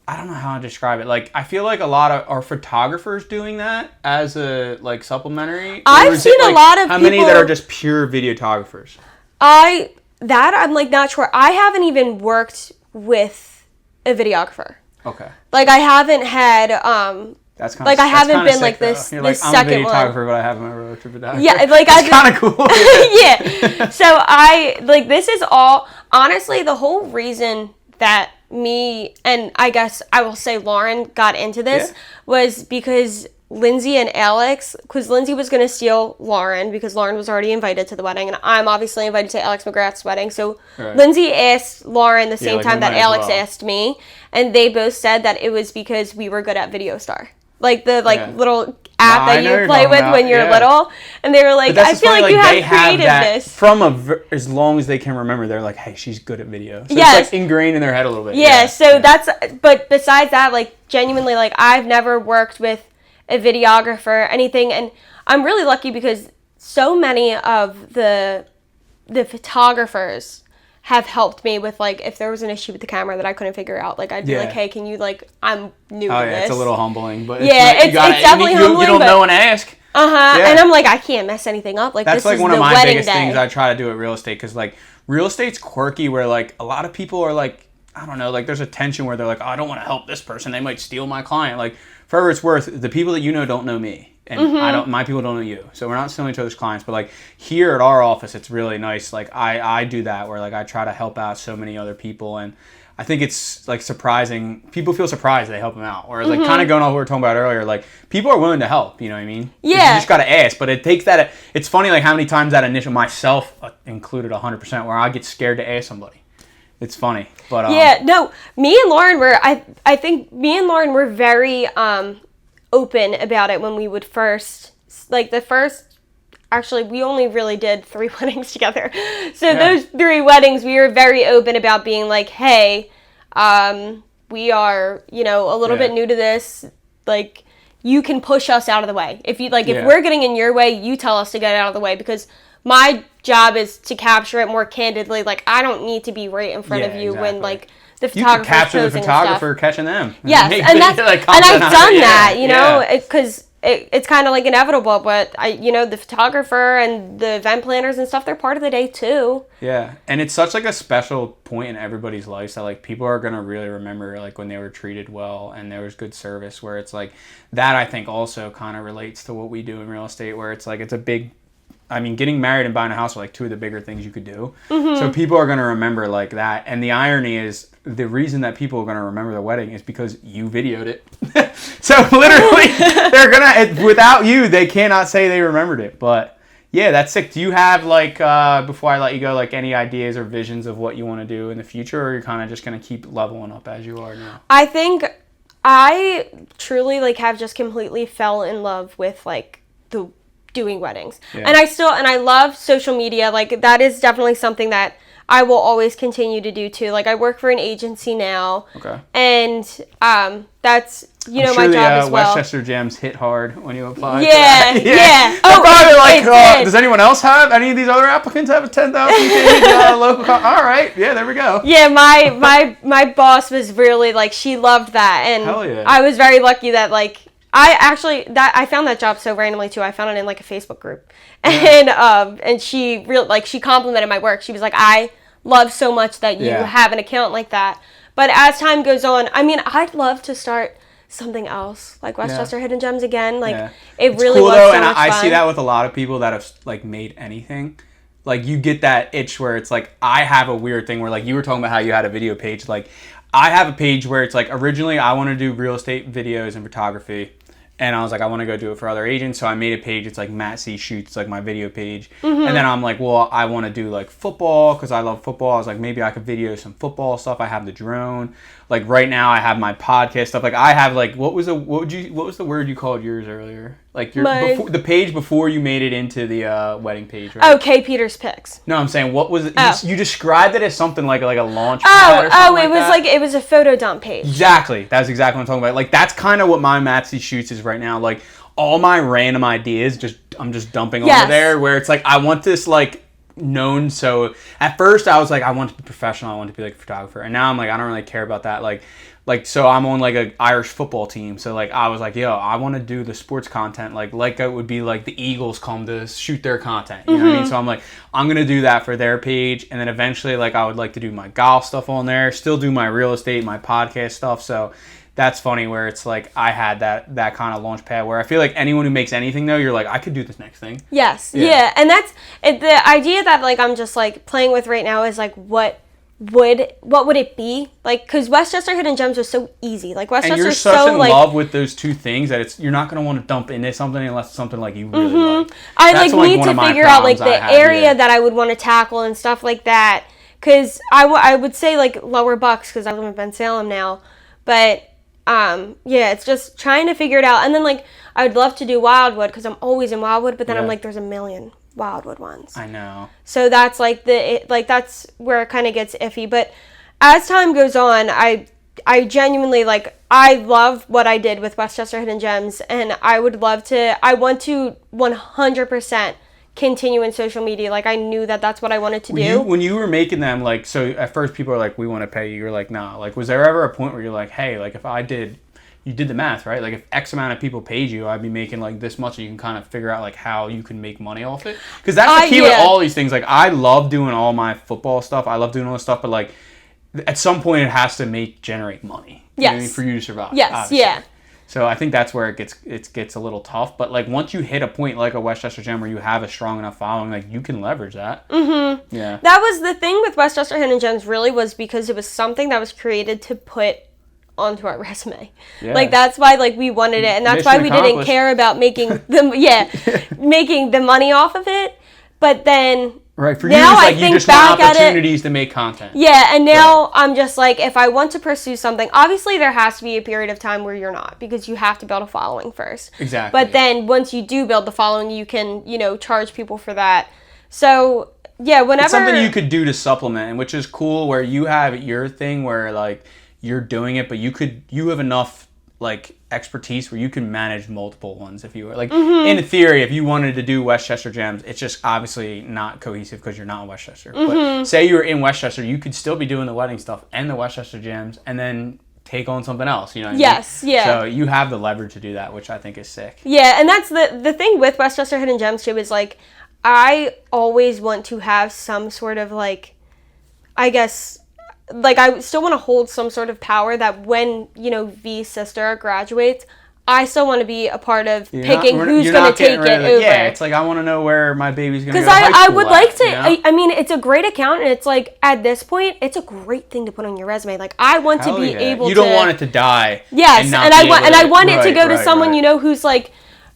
I don't know how to describe it. Like, I feel like a lot of our photographers doing that as a like supplementary. I've seen a lot of how people. many that are just pure videographers? I'm like not sure. I haven't even worked with a videographer. Okay. Like, I haven't had That's kind like of I haven't been sick, like though. this. You're This like, I'm a second videographer, one. but I haven't ever worked with a photographer. Yeah, like it's kind of cool. Yeah. So I like this is all honestly the whole reason that me and I guess I will say Lauren got into this was because Lindsay and Alex, because Lindsay was going to steal Lauren because Lauren was already invited to the wedding, and I'm obviously invited to Alex McGrath's wedding. So Lindsay asked Lauren the same like, time that Alex asked me, and they both said that it was because we were good at VideoStar. Like the little app that you play with when you're little, and they were like, "I feel like you have creativeness." From as long as they can remember, they're like, "Hey, she's good at video." So yes. It's like ingrained in their head a little bit. Yeah. So that's. But besides that, like genuinely, like I've never worked with a videographer, anything, and I'm really lucky because so many of the photographers have helped me with, like, if there was an issue with the camera that I couldn't figure out, like, I'd be like, hey, can you, like, I'm new to this. It's a little humbling, but it's definitely humbling. You don't know and ask. And I'm like, I can't mess anything up. Like, that's this like is one the of my wedding biggest day. things I try to do at real estate, because, like, real estate's quirky where, like, a lot of people are, like, I don't know, like, there's a tension where they're like, oh, I don't want to help this person. They might steal my client. Like, for whatever it's worth, the people that you know don't know me. And my people don't know you. So we're not stealing each other's clients. But like here at our office, it's really nice. Like I do that where like I try to help out so many other people. And I think it's like surprising. People feel surprised they help them out. Whereas like kind of going off what we were talking about earlier, like people are willing to help, you know what I mean? Yeah. You just got to ask. But it takes that. It's funny like how many times that initial, myself included 100%, where I get scared to ask somebody. It's funny. But me and Lauren were, I think me and Lauren were very open about it when we would first, like actually we only really did 3 weddings together. So those 3 weddings, we were very open about being like, hey, we are, a little bit new to this. Like, you can push us out of the way. If you if we're getting in your way, you tell us to get out of the way, because my job is to capture it more candidly. Like, I don't need to be right in front of you when like the photographer's you can capture the photographer stuff. catching them. Yes, and that's and I've done that, because it's kind of like inevitable. But the photographer and the event planners and stuff, they're part of the day too. Yeah, and it's such like a special point in everybody's life that like people are gonna really remember like when they were treated well and there was good service. Where it's like that, I think also kind of relates to what we do in real estate, where it's like it's a big. I mean, getting married and buying a house are like 2 of the bigger things you could do. So people are going to remember like that. And the irony is the reason that people are going to remember the wedding is because you videoed it. So literally they're going to, without you, they cannot say they remembered it. But Yeah, that's sick. Do you have, like, before I let you go, like, any ideas or visions of what you want to do in the future, or you're kind of just going to keep leveling up as you are now? I think I truly, like, have just completely fell in love with, like, the doing weddings. Yeah. And I love social media. Like, that is definitely something that I will always continue to do too. Like, I work for an agency now. Okay. And that's, my job as well. Westchester Gems hit hard when you applied. Yeah, yeah. Oh, probably like, does anyone else have, any of these other applicants have a 10,000 page local all right, yeah, there we go. Yeah, my boss was really, like, she loved that. And hell yeah. I was very lucky that, like, I found that job so randomly too. I found it in, like, a Facebook group. Yeah. And she she complimented my work. She was like, I love so much that you have an account like that. But as time goes on, I mean, I'd love to start something else, like Westchester Hidden Gems again. Like, it really was so much fun. I see that with a lot of people that have, like, made anything. Like, you get that itch where it's like, I have a weird thing where, like, you were talking about how you had a video page. Like, I have a page where it's like, originally I want to do real estate videos and photography. And I was like, I want to go do it for other agents. So I made a page. It's like Matt C. Shoots, like my video page. Mm-hmm. And then I'm like, well, I want to do like football because I love football. I was like, maybe I could video some football stuff. I have the drone. Like right now I have my podcast stuff. Like I have like, what was the word you called yours earlier? Like the page before you made it into the wedding page, right? Oh, K. Peters Pics. No, I'm saying, what was it? Oh. You described it as something like a launch pad or something it was a photo dump page. Exactly. That's exactly what I'm talking about. Like that's kind of what my Matsy Shoots is right now. Like all my random ideas, I'm just dumping over there where it's like, I want this like known. So at first I was like, I want to be professional. I want to be like a photographer. And now I'm like, I don't really care about that. Like, so I'm on like an Irish football team. So like, I was like, yo, I want to do the sports content. Like it would be like the Eagles come to shoot their content. You know what I mean? So I'm like, I'm going to do that for their page. And then eventually like, I would like to do my golf stuff on there, still do my real estate, my podcast stuff. So that's funny where it's like, I had that kind of launch pad where I feel like anyone who makes anything though, you're like, I could do this next thing. Yes. Yeah. And that's the idea that like, I'm just like playing with right now is like, what would it be like? Because Westchester Hidden Gems was so easy. Like Westchester, and you're such in love with those two things that you're not going to want to dump into something unless it's something like you really like. I need to figure out like the area that I would want to tackle and stuff like that. Because I would say like Lower Bucks because I live in Ben Salem now, but it's just trying to figure it out. And then like I would love to do Wildwood because I'm always in Wildwood, but then I'm like, there's a million Wildwood ones. I know. So that's like that's where it kind of gets iffy. But as time goes on, I genuinely like, I love what I did with Westchester Hidden Gems, and I want to 100% continue in social media. Like I knew that's what I wanted to do. When you were making them, like, so at first people are like, we want to pay you. You're like, nah. Like, was there ever a point where you're like, hey, like if you did the math, right? Like if X amount of people paid you, I'd be making like this much, and you can kind of figure out like how you can make money off it. Because that's the key with all these things. Like I love doing all my football stuff. I love doing all this stuff, but like at some point it has to generate money. You know what I mean? For you to survive. Yes. Obviously. Yeah. So I think that's where it gets a little tough. But like once you hit a point like a Westchester Gem where you have a strong enough following, like you can leverage that. Mm-hmm. Yeah. That was the thing with Westchester Hidden Gems really, was because it was something that was created to put onto our resume. Yeah. Like that's why like we wanted it, and that's why we didn't care about making making the money off of it. But then right, for now you, like, you just want opportunities to make content. Yeah, and now I'm just like, if I want to pursue something, obviously there has to be a period of time where you're not, because you have to build a following first. Exactly. But then once you do build the following, you can, charge people for that. So yeah, whenever it's something you could do to supplement, which is cool, where you have your thing where like you're doing it, but you have enough like expertise where you can manage multiple ones if you were like in theory, if you wanted to do Westchester Gems, it's just obviously not cohesive because you're not in Westchester. But say you were in Westchester, you could still be doing the wedding stuff and the Westchester Gems and then take on something else, you know what I mean? Yes, yeah. So you have the leverage to do that, which I think is sick. Yeah, and that's the thing with Westchester Hidden Gems too, is like I always want to have some sort of like, I guess, like I still want to hold some sort of power that when, V's sister graduates, I still want to be a part of picking who's going to take it over. Yeah, it's like I want to know where my baby's going to go to high school. Because I would like to, I mean, it's a great account, and it's like, at this point, it's a great thing to put on your resume. Like, I want to be able to... You don't want it to die. Yes, and I want it to go to someone, who's like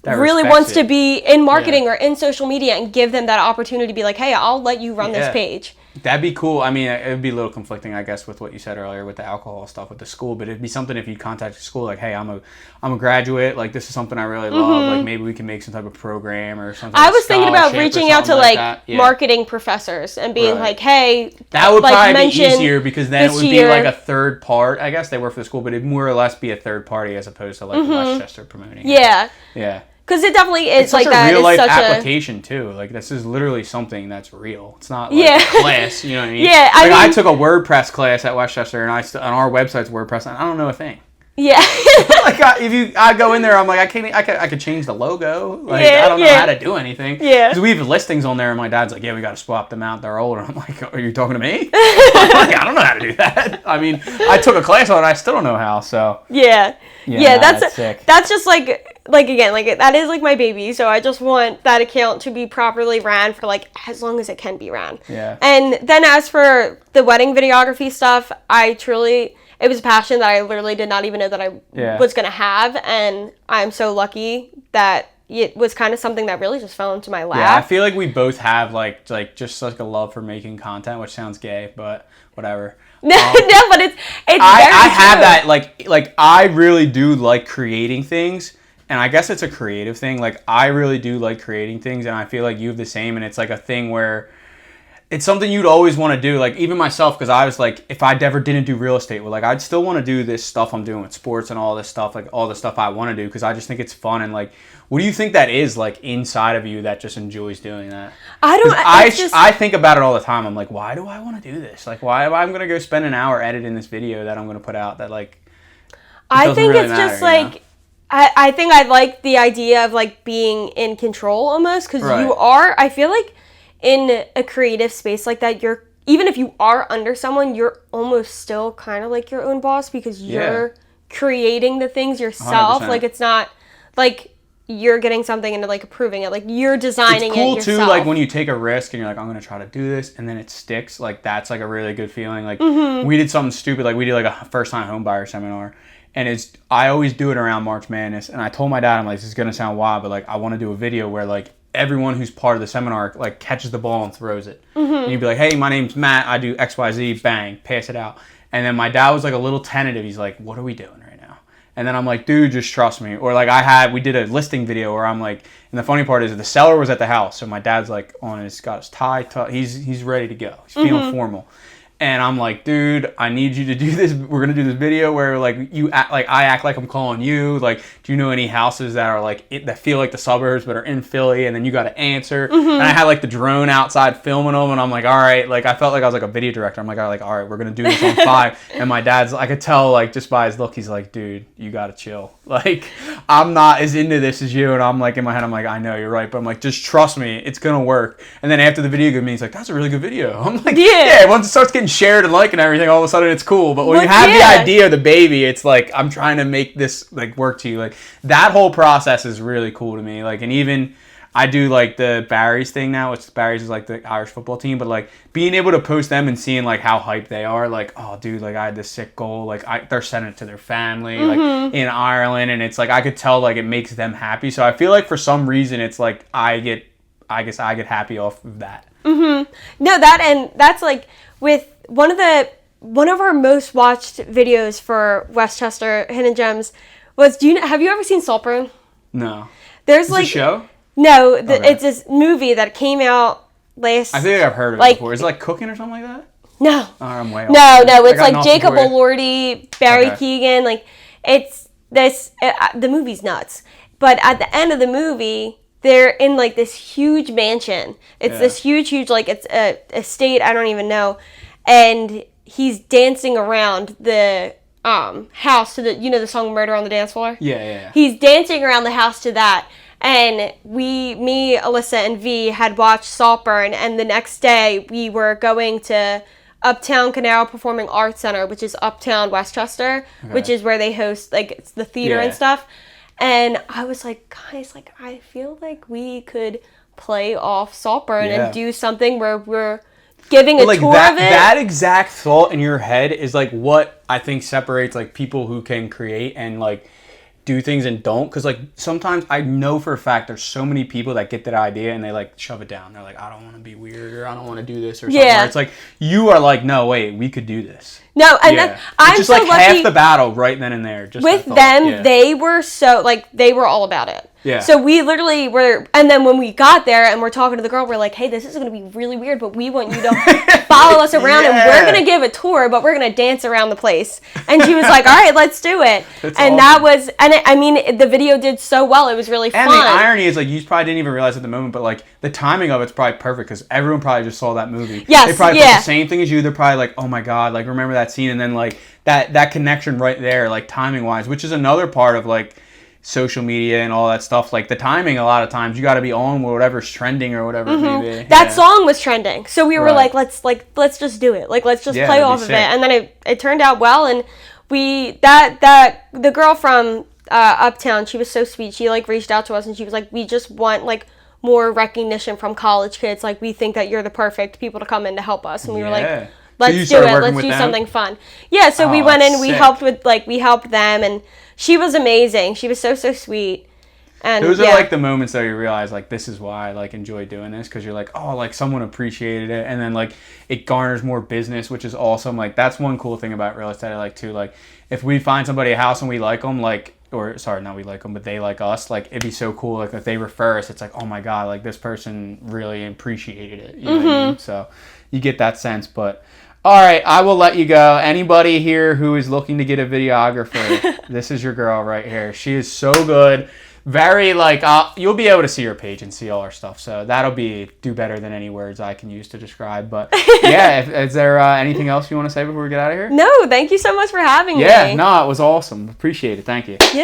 really wants to be in marketing or in social media, and give them that opportunity to be like, hey, I'll let you run this page. That'd be cool. I mean, it would be a little conflicting, I guess, with what you said earlier with the alcohol stuff with the school. But it'd be something if you contact the school, like, "Hey, I'm a graduate. Like, this is something I really love. Like, maybe we can make some type of program or something." I was thinking about reaching out to like marketing professors and being like, "Hey, that would probably be easier because then it would be like a third part. I guess they work for the school, but it'd more or less be a third party as opposed to like Westchester promoting. Yeah. Yeah. Because it definitely is it's like such that. Real life application too. Like this is literally something that's real. It's not like a class. You know what I mean? Yeah. I took a WordPress class at Westchester, and and our website's WordPress, and I don't know a thing. Yeah. Like I go in there, I'm like I could change the logo. Like I don't know how to do anything. Yeah. Because we have listings on there, and my dad's like, "Yeah, we got to swap them out. They're older." I'm like, "Are you talking to me?" I'm like, I don't know how to do that. I mean, I took a class on it, I still don't know how. So. Yeah. Yeah. That's sick. That's just like again, like that is like my baby. So I just want that account to be properly ran for like as long as it can be ran. Yeah. And then as for the wedding videography stuff, it was a passion that I literally did not even know that I was going to have. And I'm so lucky that it was kind of something that really just fell into my lap. Yeah, I feel like we both have like just like a love for making content, which sounds gay, but whatever. No, but it's I have that like I really do like creating things. And I guess it's a creative thing. Like, I really do like creating things, and I feel like you have the same, and it's like a thing where it's something you'd always want to do. Like, even myself, because I was like, if I ever didn't do real estate, well, like, I'd still want to do this stuff I'm doing with sports and all this stuff, like, all the stuff I want to do, because I just think it's fun. And, like, what do you think that is, like, inside of you that just enjoys doing that? I think about it all the time. I'm like, why do I want to do this? Like, why am I going to go spend an hour editing this video that I'm going to put out that, like, I think it's just, like... I think I like the idea of like being in control almost, because you are, I feel like in a creative space like that, even if you are under someone, you're almost still kind of like your own boss, because you're creating the things yourself. 100%. Like it's not like you're getting something and like approving it, like you're designing it yourself. It's cool too, like when you take a risk and you're like, I'm going to try to do this, and then it sticks. Like that's like a really good feeling. Like we did something stupid, like we did like a first time home buyer seminar. And I always do it around March Madness. And I told my dad, I'm like, this is going to sound wild, but like, I want to do a video where like everyone who's part of the seminar like catches the ball and throws it. And you'd be like, hey, my name's Matt. I do XYZ, bang, pass it out. And then my dad was like a little tentative. He's like, what are we doing right now? And then I'm like, dude, just trust me. Or like we did a listing video where I'm like, and the funny part is the seller was at the house. So my dad's like got his tie, he's ready to go. He's feeling formal. And I'm like, dude, I need you to do this. We're going to do this video where like I act like I'm calling you. Like, do you know any houses that are like, that feel like the suburbs but are in Philly? And then you got to answer. And I had like the drone outside filming them. And I'm like, all right. Like, I felt like I was like a video director. I'm like, all right, we're going to do this on 5. And my dad's, I could tell like just by his look, he's like, dude, you got to chill. Like, I'm not as into this as you. And I'm like, in my head, I'm like, I know you're right. But I'm like, just trust me. It's going to work. And then after the video good, he's like, that's a really good video. I'm like, yeah. Once it starts getting shared and and everything, all of a sudden it's cool. But when you have the idea of the baby, it's like, I'm trying to make this like work to you. Like that whole process is really cool to me. Like, and even I do like the Barry's thing now, which Barry's is like the Irish football team, but like being able to post them and seeing like how hyped they are, like, oh dude, like I had this sick goal, like they're sending it to their family, like in Ireland, and it's like I could tell like it makes them happy. So I feel like for some reason it's like I get happy off of that. No, that's like with one of our most watched videos for Westchester Hidden Gems was, have you ever seen Saltburn? No. There's a show? No, it's this movie that came out last... I think I've heard of it before. Is it like cooking or something like that? No. Oh, I'm way off. No, it's like Jacob Elordi, Barry Keoghan, like it's this, the movie's nuts. But at the end of the movie, they're in like this huge mansion. It's this huge, like it's a estate, I don't even know. And he's dancing around the house to the song Murder on the Dance Floor? Yeah. He's dancing around the house to that. And me, Alyssa, and V had watched Saltburn, and the next day we were going to Uptown Canal Performing Arts Center, which is uptown Westchester, which is where they host like it's the theater and stuff. And I was like, guys, like I feel like we could play off Saltburn and do something where we're giving a tour of it. That exact thought in your head is like what I think separates like people who can create and like do things and don't, because like sometimes I know for a fact there's so many people that get that idea and they like shove it down. They're like, I don't want to be weird, or I don't want to do this, or something. Yeah. It's like you are like, no, wait, we could do this. No, and then I'm just so like lucky half the battle right then and there. Just with them. They were so like they were all about it. Yeah. So we literally were, and then when we got there and we're talking to the girl, we're like, hey, this is going to be really weird, but we want you to follow us around and we're going to give a tour, but we're going to dance around the place. And she was like, all right, let's do it. That's and awesome. that was, and I mean, the video did so well. It was really fun. And the irony is, like, you probably didn't even realize at the moment, but like the timing of it's probably perfect because everyone probably just saw that movie. Yes, they probably felt the same thing as you. They're probably like, oh my God, like remember that scene, and then like that connection right there, like timing wise, which is another part of like social media and all that stuff. Like the timing, a lot of times you got to be on with whatever's trending or whatever it may be. That song was trending, so we were like, let's just do it. Like let's just play off of it, and then it turned out well. And the girl from Uptown, she was so sweet. She like reached out to us and she was like, we just want like more recognition from college kids. Like we think that you're the perfect people to come in to help us, and we were like, let's do it. Let's do something fun. Yeah, so we went in, we helped them, and she was amazing. She was so sweet. And those are like the moments that you realize like this is why I like enjoy doing this, because you're like, oh, like someone appreciated it, and then like it garners more business, which is awesome. Like that's one cool thing about real estate I like too. Like if we find somebody a house and we like them, like, or sorry, not we like them, but they like us, like it'd be so cool. Like if they refer us, it's like, oh my God, like this person really appreciated it. You know what I mean? So you get that sense. But all right, I will let you go. Anybody here who is looking to get a videographer, this is your girl right here. She is so good. Very like, you'll be able to see her page and see all our stuff. So that'll do better than any words I can use to describe. But yeah, is there anything else you want to say before we get out of here? No, thank you so much for having me. Yeah, no, it was awesome. Appreciate it. Thank you. Yeah.